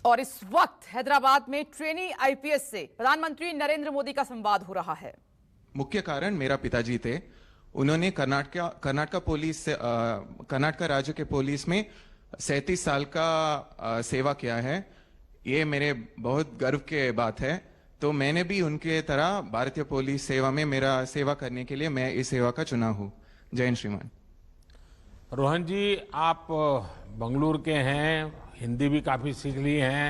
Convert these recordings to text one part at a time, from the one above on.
और इस वक्त हैदराबाद में ट्रेनी आईपीएस से प्रधानमंत्री नरेंद्र मोदी का संवाद हो रहा है। मुख्य कारण मेरा पिताजी थे। उन्होंने कर्नाटक राज्य के पुलिस में 37 साल का सेवा किया है। ये मेरे बहुत गर्व के बात है। तो मैंने भी उनके तरह भारतीय पुलिस सेवा में मेरा सेवा करने के लिए मैं इस सेवा का चुना हूँ। जय हिंद श्रीमान। रोहन जी, आप बंगलुरु के हैं, हिंदी भी काफ़ी सीख ली हैं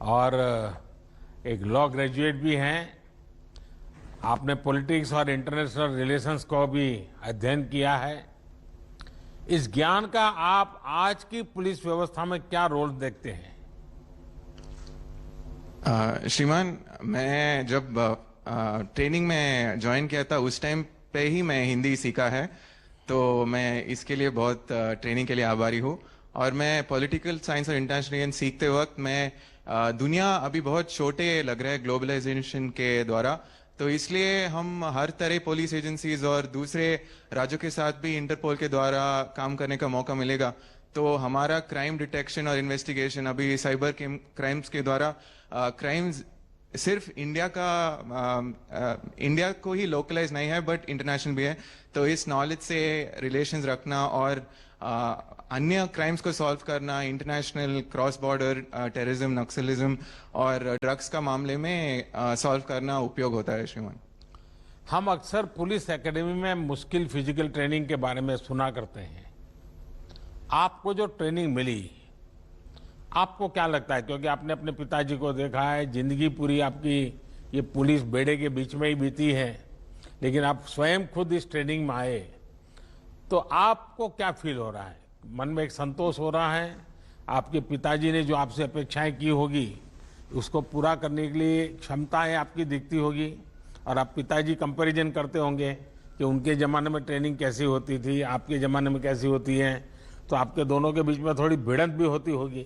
और एक लॉ ग्रेजुएट भी हैं। आपने पॉलिटिक्स और इंटरनेशनल रिलेशंस को भी अध्ययन किया है। इस ज्ञान का आप आज की पुलिस व्यवस्था में क्या रोल देखते हैं? श्रीमान, मैं जब ट्रेनिंग में ज्वाइन किया था उस टाइम पे ही मैं हिंदी सीखा है। तो मैं इसके लिए बहुत ट्रेनिंग के लिए आभारी हूँ। और मैं पॉलिटिकल साइंस और इंटरनेशनल सीखते वक्त मैं दुनिया अभी बहुत छोटे लग रहा है ग्लोबलाइजेशन के द्वारा। तो इसलिए हम हर तरह पुलिस एजेंसीज और दूसरे राज्यों के साथ भी इंटरपोल के द्वारा काम करने का मौका मिलेगा। तो हमारा क्राइम डिटेक्शन और इन्वेस्टिगेशन अभी साइबर क्राइम्स के द्वारा क्राइम्स सिर्फ इंडिया को ही लोकलाइज नहीं है बट इंटरनेशनल भी है। तो इस नॉलेज से रिलेशंस रखना और अन्य क्राइम्स को सॉल्व करना, international cross border terrorism, Naxalism और ड्रग्स का मामले में सॉल्व करना उपयोग होता है। श्रीमान, हम अक्सर पुलिस एकेडमी में मुश्किल फिजिकल ट्रेनिंग के बारे में सुना करते हैं। आपको जो ट्रेनिंग मिली, आपको क्या लगता है? क्योंकि आपने अपने पिताजी को देखा है, जिंदगी पूरी आपकी ये पुलिस बेड़े के बीच में ही बीती है, लेकिन आप स्वयं खुद इस ट्रेनिंग में आए, तो आपको क्या फील हो रहा है? मन में एक संतोष हो रहा है? आपके पिताजी ने जो आपसे अपेक्षाएं की होगी उसको पूरा करने के लिए क्षमताएं आपकी दिखती होगी, और आप पिताजी कंपैरिजन करते होंगे कि उनके ज़माने में ट्रेनिंग कैसी होती थी, आपके ज़माने में कैसी होती है, तो आपके दोनों के बीच में थोड़ी भिड़ंत भी होती होगी।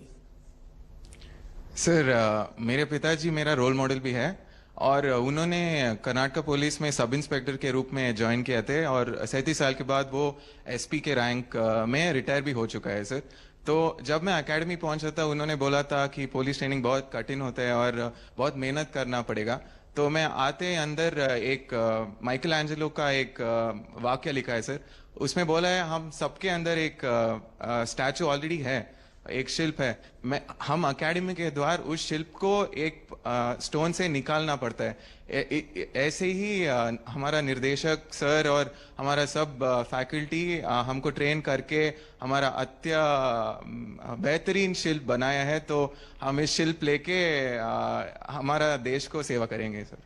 सर, मेरे पिताजी मेरा रोल मॉडल भी है और उन्होंने कर्नाटक पुलिस में सब इंस्पेक्टर के रूप में ज्वाइन किया थे और 37 साल के बाद वो एसपी के रैंक में रिटायर भी हो चुका है। सर, तो जब मैं एकेडमी पहुंचा था उन्होंने बोला था कि पुलिस ट्रेनिंग बहुत कठिन होता है और बहुत मेहनत करना पड़ेगा। तो मैं आते अंदर एक माइकल एंजेलो का एक वाक्य लिखा है सर। उसमें बोला है हम सबके अंदर एक स्टैचू ऑलरेडी है, एक शिल्प है। हम एकेडमी के द्वारा उस शिल्प को एक स्टोन से निकालना पड़ता है। ऐसे ही हमारा निर्देशक सर और हमारा सब फैकल्टी हमको ट्रेन करके हमारा बेहतरीन शिल्प बनाया है। तो हम इस शिल्प लेके हमारा देश को सेवा करेंगे सर।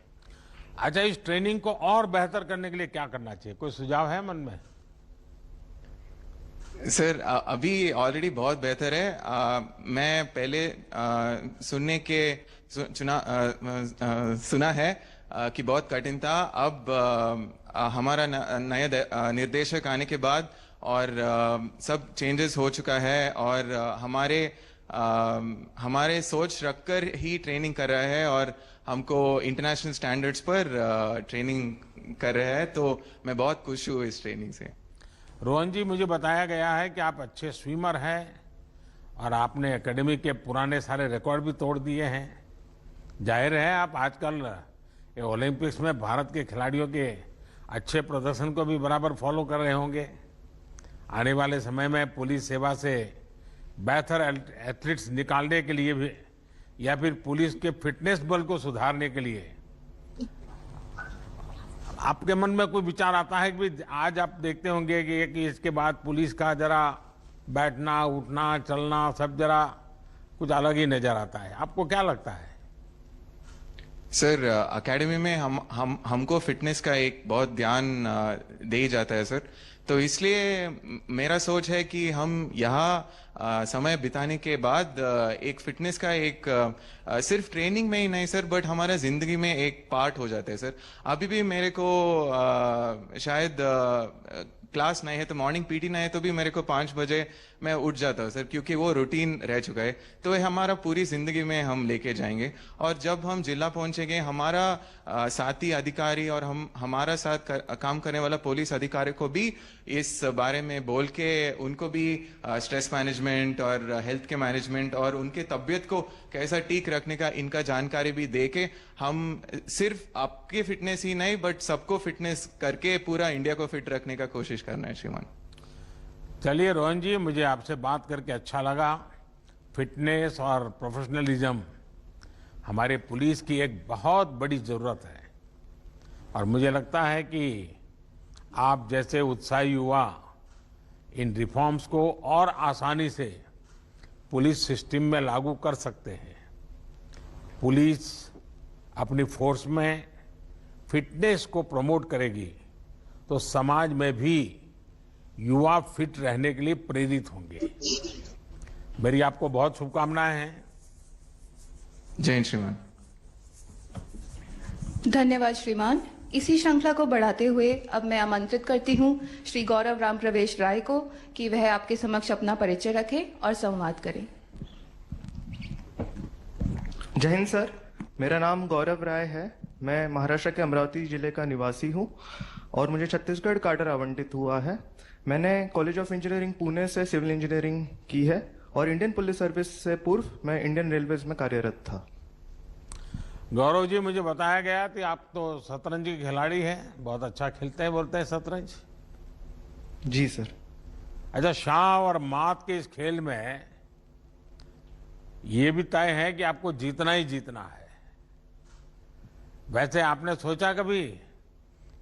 अच्छा, इस ट्रेनिंग को और बेहतर करने के लिए क्या करना चाहिए? कोई सुझाव है मन में? सर, अभी ऑलरेडी बहुत बेहतर है। मैं पहले सुना है कि बहुत कठिन था। अब हमारा नया निर्देशक आने के बाद और सब चेंजेस हो चुका है और हमारे सोच रखकर ही ट्रेनिंग कर रहा है और हमको इंटरनेशनल स्टैंडर्ड्स पर ट्रेनिंग कर रहा है। तो मैं बहुत खुश हूँ इस ट्रेनिंग से। रोहन जी, मुझे बताया गया है कि आप अच्छे स्विमर हैं और आपने एकेडमी के पुराने सारे रिकॉर्ड भी तोड़ दिए हैं। जाहिर है आप आजकल ओलंपिक्स में भारत के खिलाड़ियों के अच्छे प्रदर्शन को भी बराबर फॉलो कर रहे होंगे। आने वाले समय में पुलिस सेवा से बेहतर एथलीट्स निकालने के लिए भी या फिर पुलिस के फिटनेस बल को सुधारने के लिए आपके मन में कोई विचार आता है कि आज आप देखते होंगे कि इसके बाद पुलिस का जरा बैठना, उठना, चलना सब जरा कुछ अलग ही नजर आता है। आपको क्या लगता है? सर, एकेडमी में हमको फिटनेस का एक बहुत ध्यान दे जाता है सर। तो इसलिए मेरा सोच है कि हम यहाँ समय बिताने के बाद एक फिटनेस का एक सिर्फ ट्रेनिंग में ही नहीं सर बट हमारा जिंदगी में एक पार्ट हो जाता है सर। अभी भी मेरे को शायद क्लास नहीं है तो मॉर्निंग पीटी नहीं है तो भी मेरे को 5 बजे मैं उठ जाता हूँ सर, क्योंकि वो रूटीन रह चुका है। तो ये हमारा पूरी जिंदगी में हम लेके जाएंगे। और जब हम जिला पहुंचेंगे, हमारा साथी अधिकारी और हमारा साथ काम करने वाला पुलिस अधिकारी को भी इस बारे में बोल के उनको भी स्ट्रेस मैनेजमेंट और हेल्थ के मैनेजमेंट और उनके तबीयत को कैसा ठीक रखने का इनका जानकारी भी दे के हम सिर्फ आपकी फिटनेस ही नहीं बट सबको फिटनेस करके पूरा इंडिया को फिट रखने का कोशिश करना है श्रीमान। चलिए रोहन जी, मुझे आपसे बात करके अच्छा लगा। फिटनेस और प्रोफेशनलिज्म हमारे पुलिस की एक बहुत बड़ी जरूरत है और मुझे लगता है कि आप जैसे उत्साही युवा इन रिफॉर्म्स को और आसानी से पुलिस सिस्टम में लागू कर सकते हैं। पुलिस अपनी फोर्स में फिटनेस को प्रमोट करेगी तो समाज में भी युवा फिट रहने के लिए प्रेरित होंगे। मेरी आपको बहुत शुभकामनाएं हैं। जय हिंद श्रीमान। धन्यवाद श्रीमान। इसी श्रृंखला को बढ़ाते हुए अब मैं आमंत्रित करती हूं श्री गौरव राम प्रवेश राय को कि वह आपके समक्ष अपना परिचय रखें और संवाद करें। जय हिंद सर, मेरा नाम गौरव राय है। मैं महाराष्ट्र के अमरावती जिले का निवासी हूं और मुझे छत्तीसगढ़ काडर आवंटित हुआ है। मैंने कॉलेज ऑफ इंजीनियरिंग पुणे से सिविल इंजीनियरिंग की है और इंडियन पुलिस सर्विस से पूर्व मैं इंडियन रेलवेज में कार्यरत था। गौरव जी, मुझे बताया गया कि आप तो शतरंज के खिलाड़ी हैं, बहुत अच्छा खेलते हैं, बोलते हैं शतरंज। जी सर। अच्छा, शाह और मात के इस खेल में ये भी तय है कि आपको जीतना ही जीतना है। वैसे आपने सोचा कभी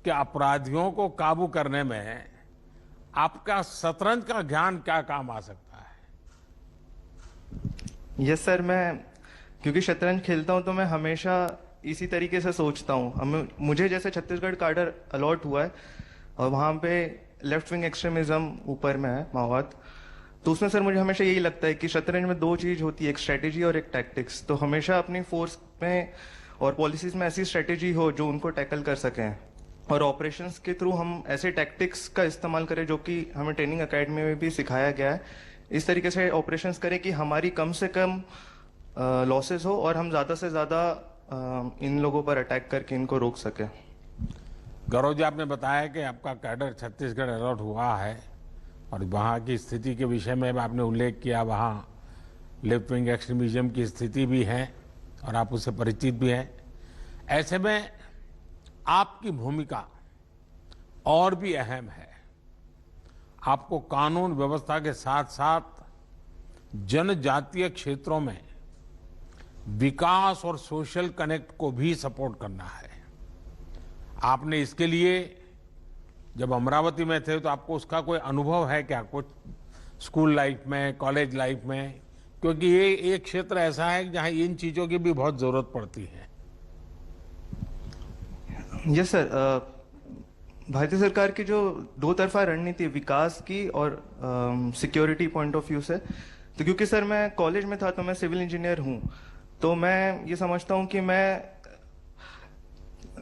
कि अपराधियों को काबू करने में आपका शतरंज का ज्ञान क्या काम आ सकता है? यस सर, मैं क्योंकि शतरंज खेलता हूं तो मैं हमेशा इसी तरीके से सोचता हूं। मुझे जैसे छत्तीसगढ़ काडर अलॉट हुआ है और वहां पे लेफ्ट विंग एक्सट्रीमिज्म ऊपर में है, माओवाद, तो उसमें सर मुझे हमेशा यही लगता है कि शतरंज में दो चीज होती है, एक स्ट्रेटेजी और एक टैक्टिक्स। तो हमेशा अपनी फोर्स में और पॉलिसीज में ऐसी स्ट्रेटेजी हो जो उनको टैकल कर सकें और ऑपरेशंस के थ्रू हम ऐसे टैक्टिक्स का इस्तेमाल करें जो कि हमें ट्रेनिंग एकेडमी में भी सिखाया गया है। इस तरीके से ऑपरेशंस करें कि हमारी कम से कम लॉसेस हो और हम ज्यादा से ज्यादा इन लोगों पर अटैक करके इनको रोक सके। गौरव जी, आपने बताया कि आपका कैडर छत्तीसगढ़ अलॉट हुआ है और वहाँ की स्थिति के विषय में आपने उल्लेख किया, वहाँ लेफ्ट विंग एक्सट्रीमिज्म की स्थिति भी है और आप उससे परिचित भी हैं। ऐसे में आपकी भूमिका और भी अहम है। आपको कानून व्यवस्था के साथ साथ जनजातीय क्षेत्रों में विकास और सोशल कनेक्ट को भी सपोर्ट करना है। आपने इसके लिए जब अमरावती में थे तो आपको उसका कोई अनुभव है क्या, कुछ स्कूल लाइफ में, कॉलेज लाइफ में? क्योंकि ये एक क्षेत्र ऐसा है जहां इन चीजों की भी बहुत जरूरत पड़ती है। यस सर, भारतीय सरकार की जो दो तरफा रणनीति है, विकास की और सिक्योरिटी पॉइंट ऑफ व्यू से, तो क्योंकि सर मैं कॉलेज में था तो मैं सिविल इंजीनियर हूं, तो मैं ये समझता हूं कि मैं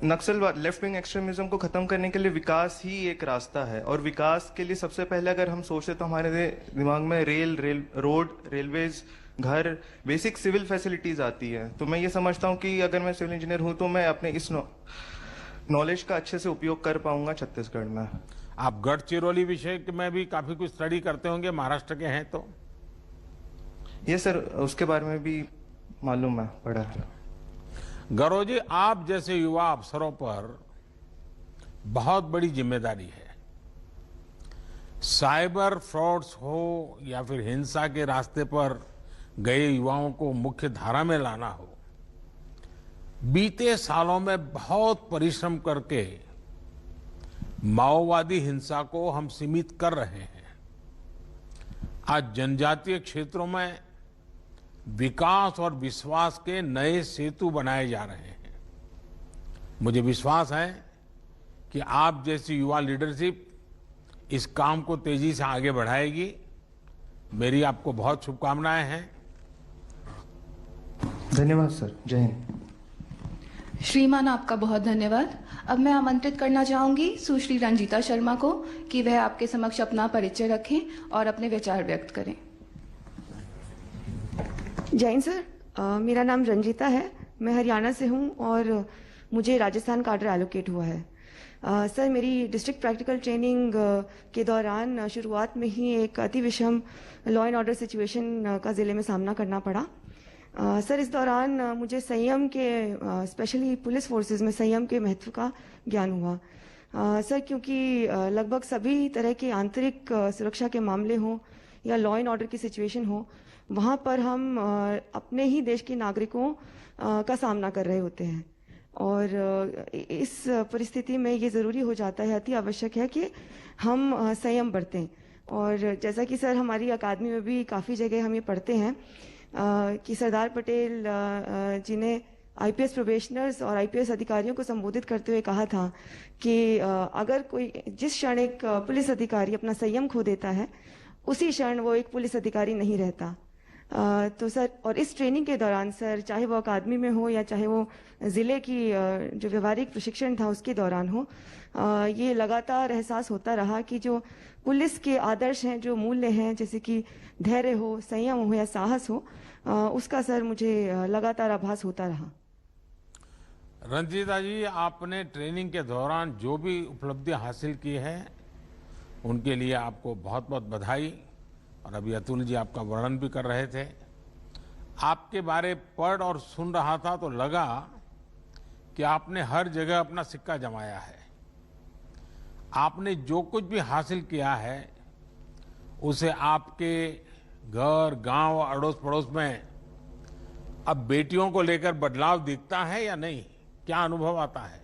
नक्सलवाद, लेफ्ट विंग एक्सट्रीमिज्म को खत्म करने के लिए विकास ही एक रास्ता है। और विकास के लिए सबसे पहले अगर हम सोचते तो हमारे दिमाग में रोड, रेलवेज, घर, बेसिक सिविल फैसिलिटीज आती है। तो मैं ये समझता हूँ कि अगर मैं सिविल इंजीनियर हूँ तो मैं अपने इस नॉलेज का अच्छे से उपयोग कर पाऊंगा छत्तीसगढ़ में। आप गढ़चिरौली विषय में भी काफी कुछ स्टडी करते होंगे, महाराष्ट्र के हैं तो? ये सर, उसके बारे में भी मालूम है, पढ़ा है। गौरव जी, आप जैसे युवा अफसरों पर बहुत बड़ी जिम्मेदारी है। साइबर फ्रॉड्स हो या फिर हिंसा के रास्ते पर गए युवाओं को मुख्य धारा में लाना हो, बीते सालों में बहुत परिश्रम करके माओवादी हिंसा को हम सीमित कर रहे हैं। आज जनजातीय क्षेत्रों में विकास और विश्वास के नए सेतु बनाए जा रहे हैं। मुझे विश्वास है कि आप जैसी युवा लीडरशिप इस काम को तेजी से आगे बढ़ाएगी। मेरी आपको बहुत शुभकामनाएं हैं। धन्यवाद सर। जय हिंद। श्रीमान, आपका बहुत धन्यवाद। अब मैं आमंत्रित करना चाहूंगी सुश्री रंजीता शर्मा को कि वह आपके समक्ष अपना परिचय रखें और अपने विचार व्यक्त करें। जय हिंद सर, मेरा नाम रंजीता है। मैं हरियाणा से हूं और मुझे राजस्थान काडर एलोकेट हुआ है। सर, मेरी डिस्ट्रिक्ट प्रैक्टिकल ट्रेनिंग के दौरान शुरुआत में ही एक अति विषम लॉ एंड ऑर्डर सिचुएशन का ज़िले में सामना करना पड़ा। सर, इस दौरान मुझे संयम के स्पेशली पुलिस फोर्सेस में संयम के महत्व का ज्ञान हुआ। सर, क्योंकि लगभग सभी तरह के आंतरिक सुरक्षा के मामले हों या लॉ एंड ऑर्डर की सिचुएशन हो, वहाँ पर हम अपने ही देश के नागरिकों का सामना कर रहे होते हैं और इस परिस्थिति में ये ज़रूरी हो जाता है, अति आवश्यक है कि हम संयम बरतें। और जैसा कि सर हमारी अकादमी में भी काफ़ी जगह हम ये पढ़ते हैं कि सरदार पटेल जी ने आईपीएस प्रोबेशनर्स और आईपीएस अधिकारियों को संबोधित करते हुए कहा था कि अगर कोई जिस क्षण एक पुलिस अधिकारी अपना संयम खो देता है, उसी क्षण वो एक पुलिस अधिकारी नहीं रहता। तो सर, और इस ट्रेनिंग के दौरान सर, चाहे वो अकादमी में हो या चाहे वो ज़िले की जो व्यवहारिक प्रशिक्षण था उसके दौरान हो, ये लगातार एहसास होता रहा कि जो पुलिस के आदर्श हैं, जो मूल्य हैं, जैसे कि धैर्य हो, संयम हो या साहस हो, उसका सर मुझे लगातार आभास होता रहा। रंजीता जी, आपने ट्रेनिंग के दौरान जो भी उपलब्धि हासिल की है उनके लिए आपको बहुत बहुत बधाई। और अभी अतुल जी आपका वर्णन भी कर रहे थे। आपके बारे पढ़ और सुन रहा था तो लगा कि आपने हर जगह अपना सिक्का जमाया है। आपने जो कुछ भी हासिल किया है उसे आपके घर, गांव, अड़ोस पड़ोस में अब बेटियों को लेकर बदलाव दिखता है या नहीं? क्या अनुभव आता है?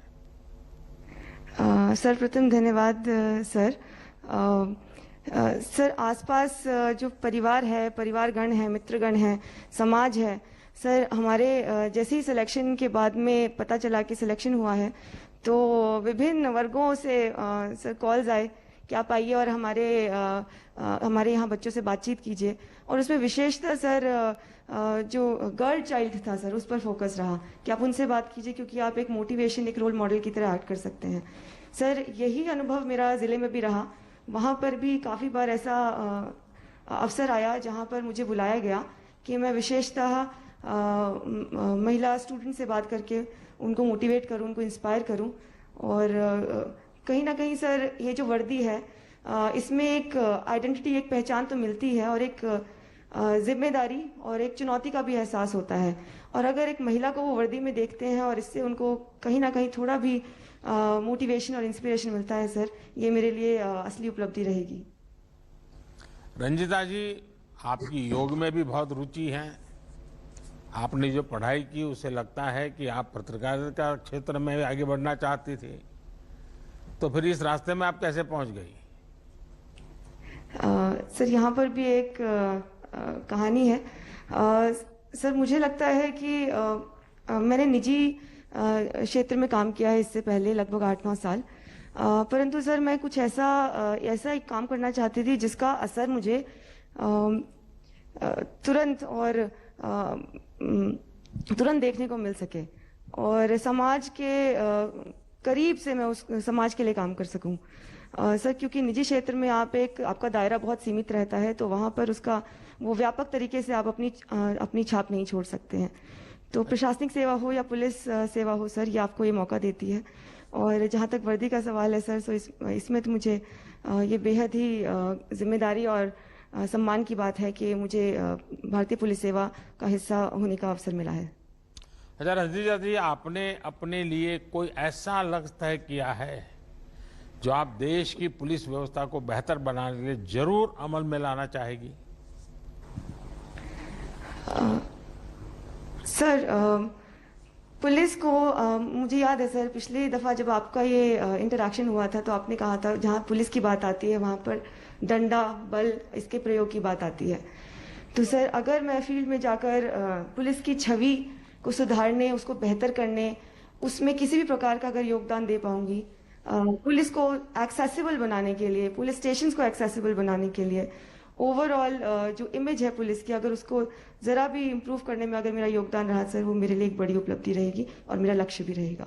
सर, प्रथम धन्यवाद सर। सर, आसपास जो परिवार है, परिवारगण है, मित्रगण है, समाज है, सर हमारे जैसे ही सिलेक्शन के बाद में पता चला कि सिलेक्शन हुआ है तो विभिन्न वर्गों से सर कॉल्स आए कि आप आइए और हमारे यहाँ बच्चों से बातचीत कीजिए। और उसमें विशेषतः सर जो गर्ल चाइल्ड था सर, उस पर फोकस रहा कि आप उनसे बात कीजिए क्योंकि आप एक मोटिवेशन, एक रोल मॉडल की तरह एक्ट कर सकते हैं। सर, यही अनुभव मेरा ज़िले में भी रहा। वहाँ पर भी काफ़ी बार ऐसा अवसर आया जहाँ पर मुझे बुलाया गया कि मैं विशेषतः महिला स्टूडेंट से बात करके उनको मोटिवेट करूँ, उनको इंस्पायर करूँ। और कहीं ना कहीं सर, ये जो वर्दी है इसमें एक आइडेंटिटी, एक पहचान तो मिलती है और एक जिम्मेदारी और एक चुनौती का भी एहसास होता है। और अगर एक महिला को वो वर्दी में देखते हैं और इससे उनको कहीं ना कहीं थोड़ा भी मोटिवेशन और इंस्पिरेशन मिलता है सर, ये मेरे लिए असली उपलब्धि रहेगी। रंजीता जी, आपकी योग में भी बहुत रुचि है। आपने जो पढ़ाई की उससे लगता है कि आप पत्रकारिता क्षेत्र में आगे बढ़ना चाहती थी, तो फिर इस रास्ते में आप कैसे पहुंच गई? सर, यहाँ पर भी एक कहानी है। सर, मुझे लगता है कि मैंने निजी क्षेत्र में काम किया है इससे पहले लगभग 8-9 साल, परंतु सर मैं कुछ ऐसा एक काम करना चाहती थी जिसका असर मुझे तुरंत देखने को मिल सके और समाज के करीब से मैं उस समाज के लिए काम कर सकूं। सर, क्योंकि निजी क्षेत्र में आपका दायरा बहुत सीमित रहता है, तो वहाँ पर उसका वो व्यापक तरीके से आप अपनी छाप नहीं छोड़ सकते हैं। तो प्रशासनिक सेवा हो या पुलिस सेवा हो सर, ये आपको ये मौका देती है। और जहाँ तक वर्दी का सवाल है सर, तो इसमें तो मुझे ये बेहद ही जिम्मेदारी और सम्मान की बात है कि मुझे भारतीय पुलिस सेवा का हिस्सा होने का अवसर मिला है। अच्छा रंजीता जी, आपने अपने लिए कोई ऐसा लक्ष्य तय किया है जो आप देश की पुलिस व्यवस्था को बेहतर बनाने के लिए जरूर अमल में लाना चाहेगी? सर, पुलिस को मुझे याद है सर, पिछली दफ़ा जब आपका ये इंटरेक्शन हुआ था तो आपने कहा था जहाँ पुलिस की बात आती है वहाँ पर डंडा, बल, इसके प्रयोग की बात आती है। तो सर, अगर मैं फील्ड में जाकर पुलिस की छवि को सुधारने, उसको बेहतर करने, उसमें किसी भी प्रकार का अगर योगदान दे पाऊंगी, पुलिस को एक्सेसिबल बनाने के लिए, पुलिस स्टेशंस को एक्सेसिबल बनाने के लिए ओवरऑल जो इमेज है पुलिस की, अगर उसको ज़रा भी इम्प्रूव करने में अगर मेरा योगदान रहा सर, वो मेरे लिए एक बड़ी उपलब्धि रहेगी और मेरा लक्ष्य भी रहेगा।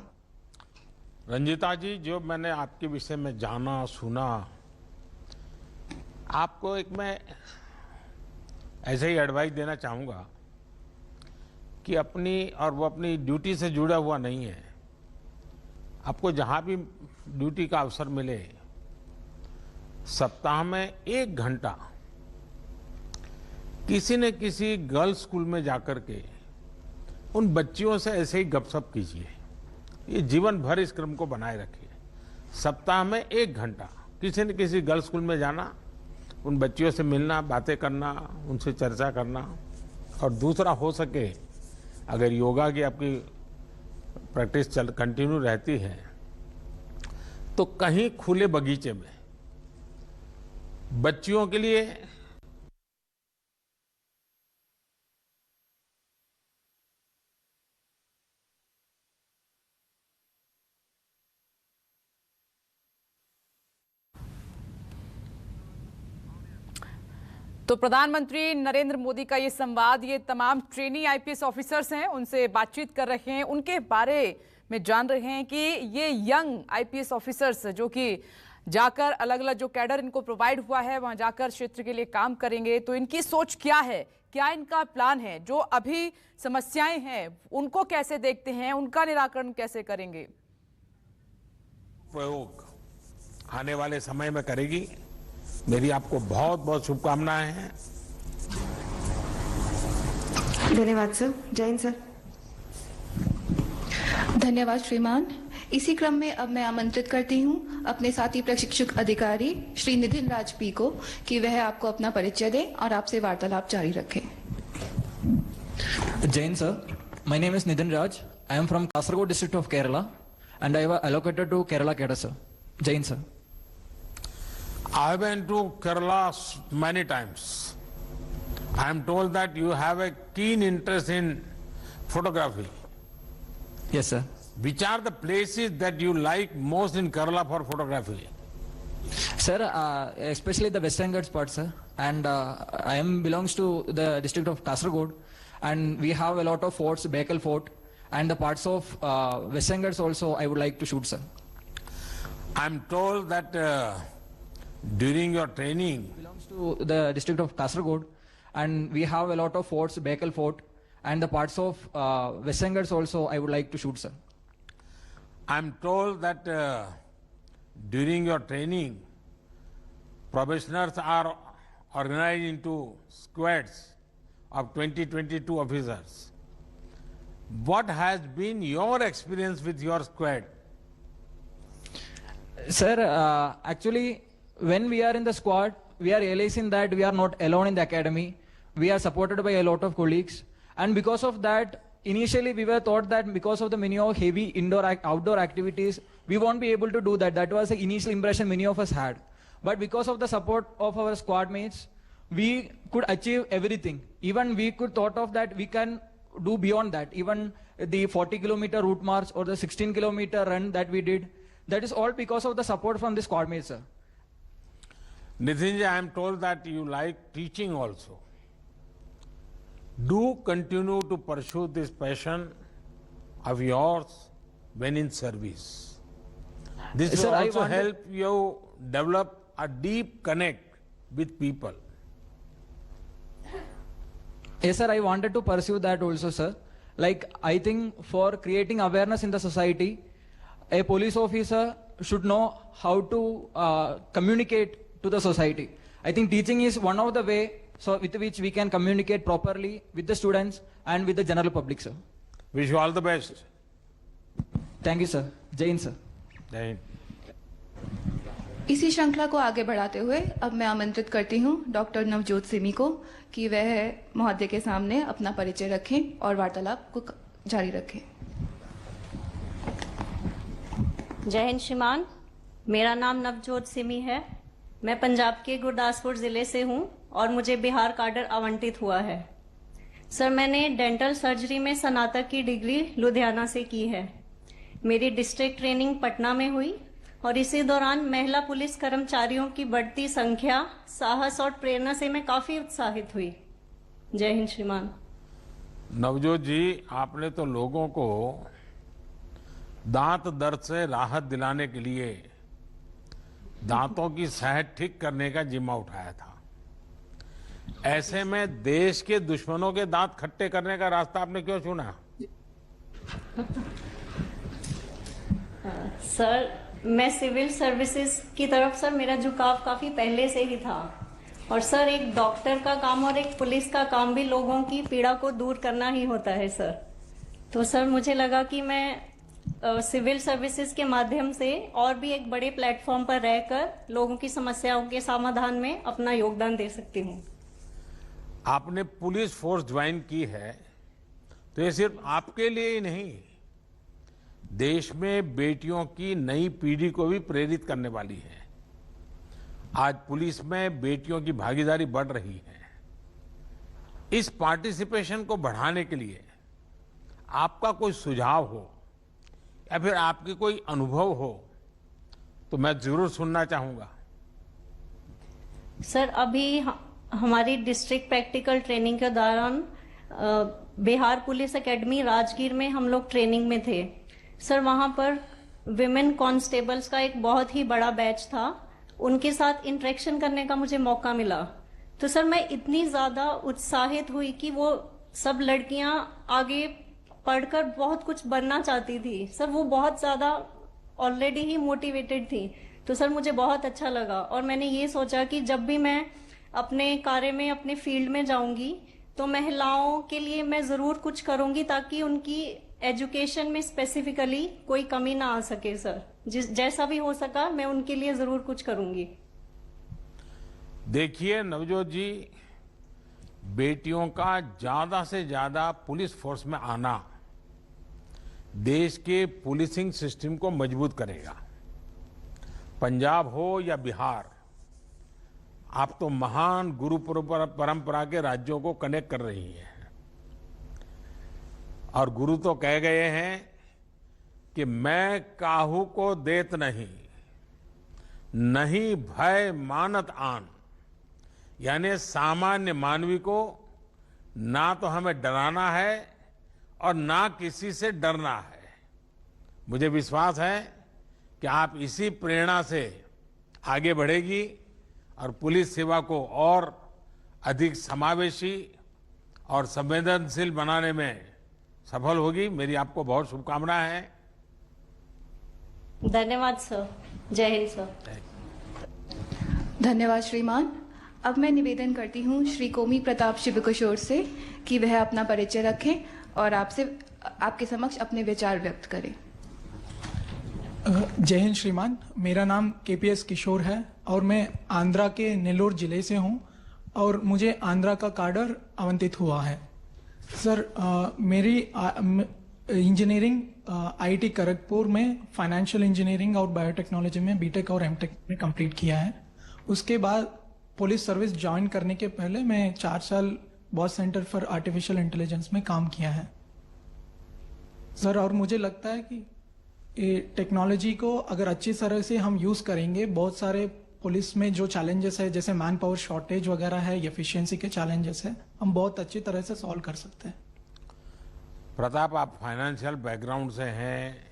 रंजिता जी, जो मैंने आपके विषय में जाना सुना, आपको एक मैं ऐसे ही एडवाइस देना चाहूँगा कि वो अपनी ड्यूटी से जुड़ा हुआ नहीं है। आपको जहाँ भी ड्यूटी का अवसर मिले, सप्ताह में 1 घंटा किसी न किसी गर्ल्स स्कूल में जाकर के उन बच्चियों से ऐसे ही गपशप कीजिए। ये जीवन भर इस क्रम को बनाए रखिए। सप्ताह में 1 घंटा किसी न किसी गर्ल्स स्कूल में जाना, उन बच्चियों से मिलना, बातें करना, उनसे चर्चा करना। और दूसरा, हो सके अगर योगा की आपकी प्रैक्टिस कंटिन्यू रहती है तो कहीं खुले बगीचे में बच्चियों के लिए तो प्रधानमंत्री नरेंद्र मोदी का ये संवाद, ये तमाम ट्रेनी आईपीएस ऑफिसर्स हैं, उनसे बातचीत कर रहे हैं, उनके बारे में जान रहे हैं कि ये यंग आईपीएस ऑफिसर्स जो कि जाकर अलग अलग जो कैडर इनको प्रोवाइड हुआ है वहां जाकर क्षेत्र के लिए काम करेंगे, तो इनकी सोच क्या है, क्या इनका प्लान है, जो अभी समस्याएं हैं उनको कैसे देखते हैं, उनका निराकरण कैसे करेंगे। प्रयोग आने वाले समय में करेगी। मेरी आपको बहुत बहुत शुभकामनाएं हैं। धन्यवाद सर। जय हिंद सर। धन्यवाद श्रीमान। इसी क्रम में अब मैं आमंत्रित करती हूं अपने साथी प्रशिक्षक अधिकारी श्री निधिन राज पी को कि वह आपको अपना परिचय दें और आपसे वार्तालाप जारी रखें। Jai Hind, sir. My name is Nidhin Raj. I am from Kasaragod district of Kerala and I was allocated to Kerala cadre, sir. Jai Hind, sir. I have been to Kerala many times. I am told that you have a keen interest in photography. Yes, sir. Which are the places that you like most in Kerala for photography? Sir, especially the Western Ghats part, sir. And I am belongs to the district of Kasaragod, and we have a lot of forts, Bekal Fort, and the parts of Western Ghats also I would like to shoot, sir. I am told that during your training, Belongs to the district of Kasaragod, and we have a lot of forts, Bekal Fort, and the parts of Western Ghats also I would like to shoot, sir. I am told that during your training, probationers are organized into squads of 20-22 officers. What has been your experience with your squad? Sir, actually, when we are in the squad, we are realizing that we are not alone in the academy. We are supported by a lot of colleagues. And because of that, initially we were thought that because of the many of heavy outdoor activities, we won't be able to do that. That was the initial impression many of us had. But because of the support of our squad mates, we could achieve everything. Even we could thought of that we can do beyond that. Even the 40-kilometer route march or the 16-kilometer run that we did, that is all because of the support from the squad mates, sir. Nitinji, I am told that you like teaching also. Do continue to pursue this passion of yours when in service. This will Sir, also help you develop a deep connect with people. Yes, sir, I wanted to pursue that also, sir. Like, I think for creating awareness in the society, a police officer should know how to communicate to the society. I think teaching is one of the way so with which we can communicate properly with the students and with the general public, sir. Wish you all the best. Thank you, sir. Jai Hind, sir. Jai Hind. इसी श्रृंखला को आगे बढ़ाते हुए अब मैं आमंत्रित करती हूं डॉक्टर नवजोत सिमी को कि वह महोदय के सामने अपना परिचय रखें और वार्तालाप को जारी रखें। जय हिंद श्रीमान, मेरा नाम नवजोत सिमी है। मैं पंजाब के गुरदासपुर जिले से हूं और मुझे बिहार काडर आवंटित हुआ है। सर, मैंने डेंटल सर्जरी में स्नातक की डिग्री लुधियाना से की है। मेरी डिस्ट्रिक्ट ट्रेनिंग पटना में हुई और इसी दौरान महिला पुलिस कर्मचारियों की बढ़ती संख्या, साहस और प्रेरणा से मैं काफी उत्साहित हुई। जय हिंद श्रीमान। नवजोत जी, आपने तो लोगों को दांत दर्द से राहत दिलाने के लिए दांतों की सेहत ठीक करने का जिम्मा उठाया था। ऐसे में देश के दुश्मनों के दांत खट्टे करने का रास्ता आपने क्यों चुना? सर, मैं सिविल सर्विसेज की तरफ सर मेरा झुकाव काफी पहले से ही था। और सर, एक डॉक्टर का काम और एक पुलिस का काम भी लोगों की पीड़ा को दूर करना ही होता है सर। तो सर, मुझे लगा कि मैं सिविल सर्विसेज के माध्यम से और भी एक बड़े प्लेटफॉर्म पर रहकर लोगों की समस्याओं के समाधान में अपना योगदान दे सकती हूँ। आपने पुलिस फोर्स ज्वाइन की है तो ये सिर्फ आपके लिए ही नहीं, देश में बेटियों की नई पीढ़ी को भी प्रेरित करने वाली है। आज पुलिस में बेटियों की भागीदारी बढ़ रही है। इस पार्टिसिपेशन को बढ़ाने के लिए आपका कोई सुझाव हो या फिर आपके कोई अनुभव हो तो मैं जरूर सुनना चाहूंगा। सर, अभी हमारी डिस्ट्रिक्ट प्रैक्टिकल ट्रेनिंग के दौरान बिहार पुलिस एकेडमी राजगीर में हम लोग ट्रेनिंग में थे। सर, वहां पर विमेन कांस्टेबल्स का एक बहुत ही बड़ा बैच था। उनके साथ इंटरेक्शन करने का मुझे मौका मिला। तो सर, मैं इतनी ज्यादा उत्साहित हुई कि वो सब लड़कियां आगे पढ़कर बहुत कुछ बनना चाहती थी। सर, वो बहुत ज्यादा ऑलरेडी ही मोटिवेटेड थी। तो सर, मुझे बहुत अच्छा लगा और मैंने ये सोचा कि जब भी मैं अपने कार्य में, अपने फील्ड में जाऊंगी तो महिलाओं के लिए मैं जरूर कुछ करूंगी ताकि उनकी एजुकेशन में स्पेसिफिकली कोई कमी ना आ सके। सर, जैसा भी हो सका मैं उनके लिए जरूर कुछ करूंगी। देखिए नवजोत जी, बेटियों का ज्यादा से ज्यादा पुलिस फोर्स में आना देश के पुलिसिंग सिस्टम को मजबूत करेगा। पंजाब हो या बिहार, आप तो महान गुरु परंपरा के राज्यों को कनेक्ट कर रही हैं। और गुरु तो कह गए हैं कि मैं काहू को देत नहीं, नहीं भय मानत आन। यानी सामान्य मानवी को ना तो हमें डराना है और ना किसी से डरना है। मुझे विश्वास है कि आप इसी प्रेरणा से आगे बढ़ेगी और पुलिस सेवा को और अधिक समावेशी और संवेदनशील बनाने में सफल होगी। मेरी आपको बहुत शुभकामनाएं हैं। धन्यवाद सर। जय हिंद सर। धन्यवाद श्रीमान। अब मैं निवेदन करती हूँ श्री कोमी प्रताप शिवकिशोर से कि वह अपना परिचय रखें और आपके समक्ष अपने विचार व्यक्त करें। जय हिंद श्रीमान, मेरा नाम केपीएस किशोर है और मैं आंध्रा के नेल्लोर जिले से हूं और मुझे आंध्रा का कार्डर आवंटित हुआ है। सर, मेरी इंजीनियरिंग आईटी खड़गपुर में फाइनेंशियल इंजीनियरिंग और बायोटेक्नोलॉजी में बीटेक और एमटेक में कंप्लीट किया है। उसके बाद पुलिस सर्विस ज्वाइन करने के पहले मैं 4 साल boss centre for artificial intelligence में काम किया है सर। और मुझे लगता है कि ये टेक्नोलॉजी को अगर अच्छी तरह से हम यूज करेंगे, बहुत सारे पुलिस में जो चैलेंजेस है जैसे मैन पावर शॉर्टेज वगैरह है, एफिशिएंसी के चैलेंजेस है, हम बहुत अच्छी तरह से सॉल्व कर सकते हैं। प्रताप, आप फाइनेंशियल बैकग्राउंड से हैं,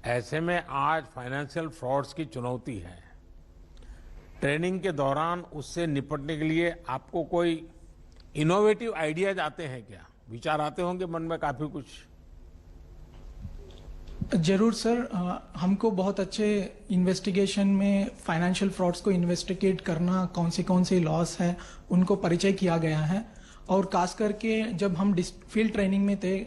ऐसे में आज फाइनेंशियल फ्रॉड्स की चुनौती है। ट्रेनिंग के दौरान उससे निपटने के लिए आपको कोई इनोवेटिव आइडियाज आते हैं क्या? विचार आते होंगे मन में काफी कुछ। जरूर सर, हमको बहुत अच्छे इन्वेस्टिगेशन में फाइनेंशियल फ्रॉड्स को इन्वेस्टिगेट करना, कौन सी लॉस है उनको परिचय किया गया है। और खास करके जब हम फील्ड ट्रेनिंग में थे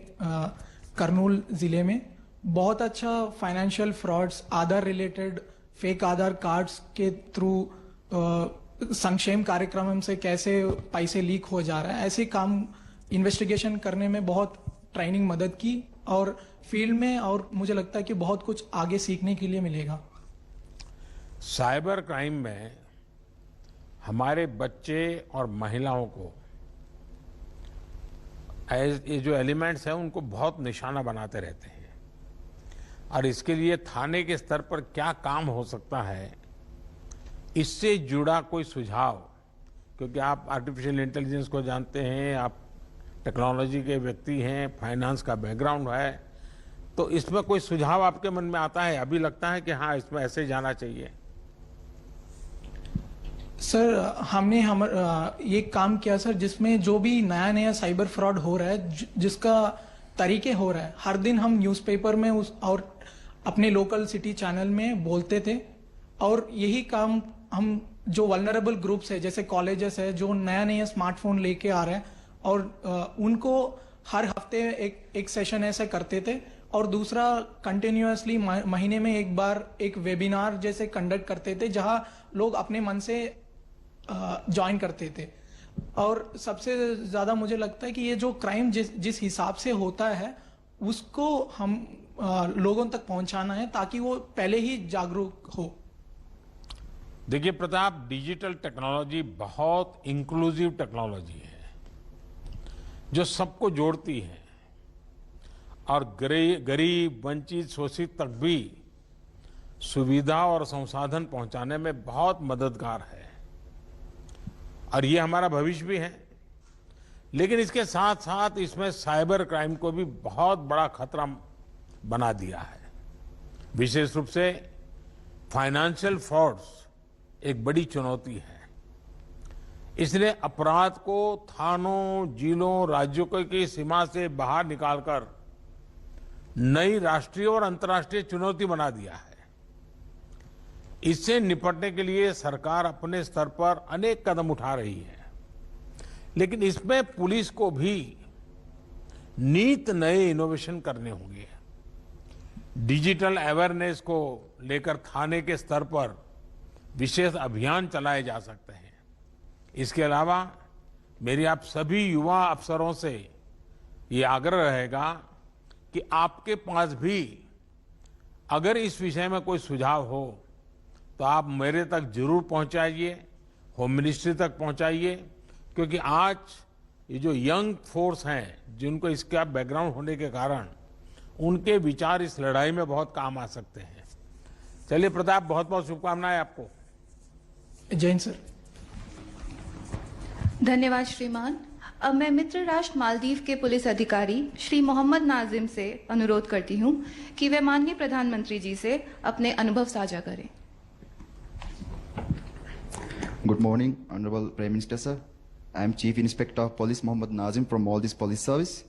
करनूल जिले में, बहुत अच्छा फाइनेंशियल फ्रॉड्स, आधार रिलेटेड फेक आधार कार्ड्स के थ्रू संक्षेम कार्यक्रम से कैसे पैसे लीक हो जा रहा है, ऐसे काम इन्वेस्टिगेशन करने में बहुत ट्रेनिंग मदद की और फील्ड में, और मुझे लगता है कि बहुत कुछ आगे सीखने के लिए मिलेगा। साइबर क्राइम में हमारे बच्चे और महिलाओं को ये जो एलिमेंट्स हैं उनको बहुत निशाना बनाते रहते हैं। और इसके लिए थाने के स्तर पर क्या काम हो सकता है, इससे जुड़ा कोई सुझाव, क्योंकि आप आर्टिफिशियल इंटेलिजेंस को जानते हैं, आप टेक्नोलॉजी के व्यक्ति हैं, फाइनेंस का बैकग्राउंड है, तो इसमें कोई सुझाव आपके मन में आता है? अभी लगता है कि हाँ, इसमें ऐसे जाना चाहिए? सर हमने ये काम किया सर, जिसमें जो भी नया नया साइबर फ्रॉड हो रहा है, जिसका तरीके हो रहा है, हर दिन हम न्यूज़पेपर में और अपने लोकल सिटी चैनल में बोलते थे। और यही काम हम जो वल्नरेबल ग्रुप्स है, जैसे कॉलेजेस है, जो नया नया स्मार्टफोन लेके आ रहे हैं, और उनको हर हफ्ते एक सेशन ऐसा करते थे। और दूसरा, कंटिन्यूअसली महीने में एक बार एक वेबिनार जैसे कंडक्ट करते थे, जहां लोग अपने मन से ज्वाइन करते थे। और सबसे ज्यादा मुझे लगता है कि ये जो क्राइम जिस हिसाब से होता है, उसको हम लोगों तक पहुंचाना है, ताकि वो पहले ही जागरूक हो। देखिए प्रताप, डिजिटल टेक्नोलॉजी बहुत इंक्लूसिव टेक्नोलॉजी है जो सबको जोड़ती है और गरीब, वंचित, शोषित तक भी सुविधा और संसाधन पहुंचाने में बहुत मददगार है, और ये हमारा भविष्य भी है। लेकिन इसके साथ साथ इसमें साइबर क्राइम को भी बहुत बड़ा खतरा बना दिया है। विशेष रूप से फाइनेंशियल फ्रॉड्स एक बड़ी चुनौती है। इसलिए अपराध को थानों, जिलों, राज्यों की सीमा से बाहर निकालकर नई राष्ट्रीय और अंतर्राष्ट्रीय चुनौती बना दिया है। इससे निपटने के लिए सरकार अपने स्तर पर अनेक कदम उठा रही है, लेकिन इसमें पुलिस को भी नित नए इनोवेशन करने होंगे। डिजिटल अवेयरनेस को लेकर थाने के स्तर पर विशेष अभियान चलाए जा सकते हैं। इसके अलावा मेरी आप सभी युवा अफसरों से ये आग्रह रहेगा कि आपके पास भी अगर इस विषय में कोई सुझाव हो तो आप मेरे तक जरूर पहुंचाइए, होम मिनिस्ट्री तक पहुंचाइए, क्योंकि आज ये जो यंग फोर्स हैं, जिनको इसका बैकग्राउंड होने के कारण उनके विचार इस लड़ाई में बहुत काम आ सकते हैं। चलिए प्रताप, बहुत बहुत शुभकामनाएं आपको। जय हिंद सर। धन्यवाद श्रीमान। अब मैं मित्र राष्ट्र मालदीव के पुलिस अधिकारी श्री मोहम्मद नाजिम से अनुरोध करती हूं कि वे माननीय प्रधानमंत्री जी से अपने अनुभव साझा करें। Good morning, Honorable Prime Minister, sir. I am Chief Inspector of Police Mohammad Nazim from Maldives Police Service.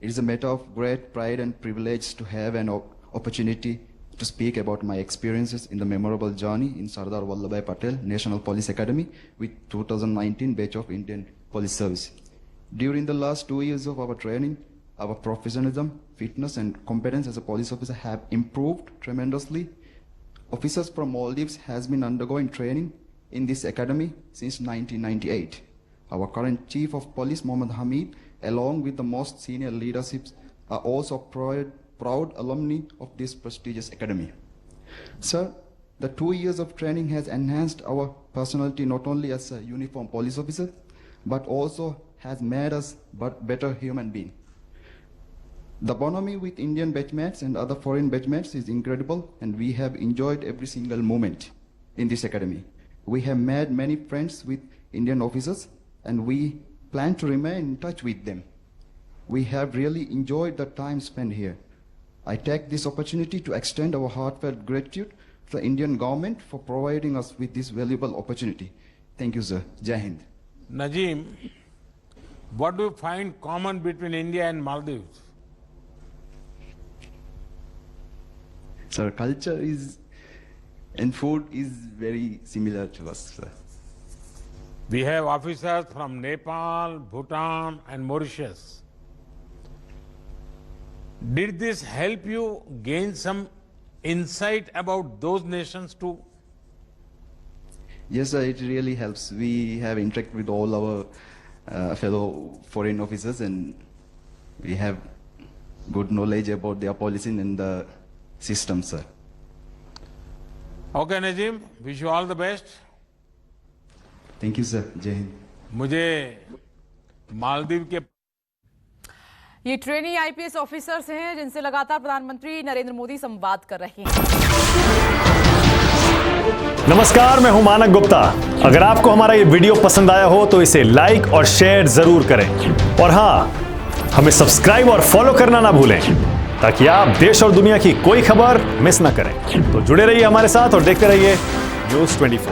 It is a matter of great pride and privilege to have an opportunity to speak about my experiences in the memorable journey in Sardar Vallabhbhai Patel National Police Academy with 2019 batch of Indian Police Service. During the last 2 years of our training, our professionalism, fitness and competence as a police officer have improved tremendously. Officers from Maldives has been undergoing training in this academy since 1998. Our current Chief of Police, Mohammad Hamid, along with the most senior leaderships, are also proud alumni of this prestigious academy. Sir, the 2 years of training has enhanced our personality not only as a uniformed police officer, but also has made us better human beings. The bonhomie with Indian batchmates and other foreign batchmates is incredible, and we have enjoyed every single moment in this academy. We have made many friends with Indian officers, and we plan to remain in touch with them. We have really enjoyed the time spent here. I take this opportunity to extend our heartfelt gratitude to the Indian government for providing us with this valuable opportunity. Thank you, sir. Jai Hind. Najeem, what do you find common between India and Maldives? Sir, culture and food is very similar to us, sir. We have officers from Nepal, Bhutan and Mauritius. Did this help you gain some insight about those nations too? Yes, sir, it really helps. We have interacted with all our fellow foreign officers, and we have good knowledge about their policy and the system, sir. Okay, Najeem, wish you all the best. Thank you, sir. Jai Hind. मुझे मालदीव के ये trainee IPS officers हैं जिनसे लगातार प्रधानमंत्री नरेंद्र मोदी संवाद कर रहे हैं। नमस्कार, मैं हूं मानक गुप्ता। अगर आपको हमारा ये वीडियो पसंद आया हो तो इसे लाइक और शेयर जरूर करें और हाँ, हमें सब्सक्राइब और फॉलो करना ना भूलें ताकि आप देश और दुनिया की कोई खबर मिस ना करें। तो जुड़े रहिए हमारे साथ और देखते रहिए न्यूज़ 24।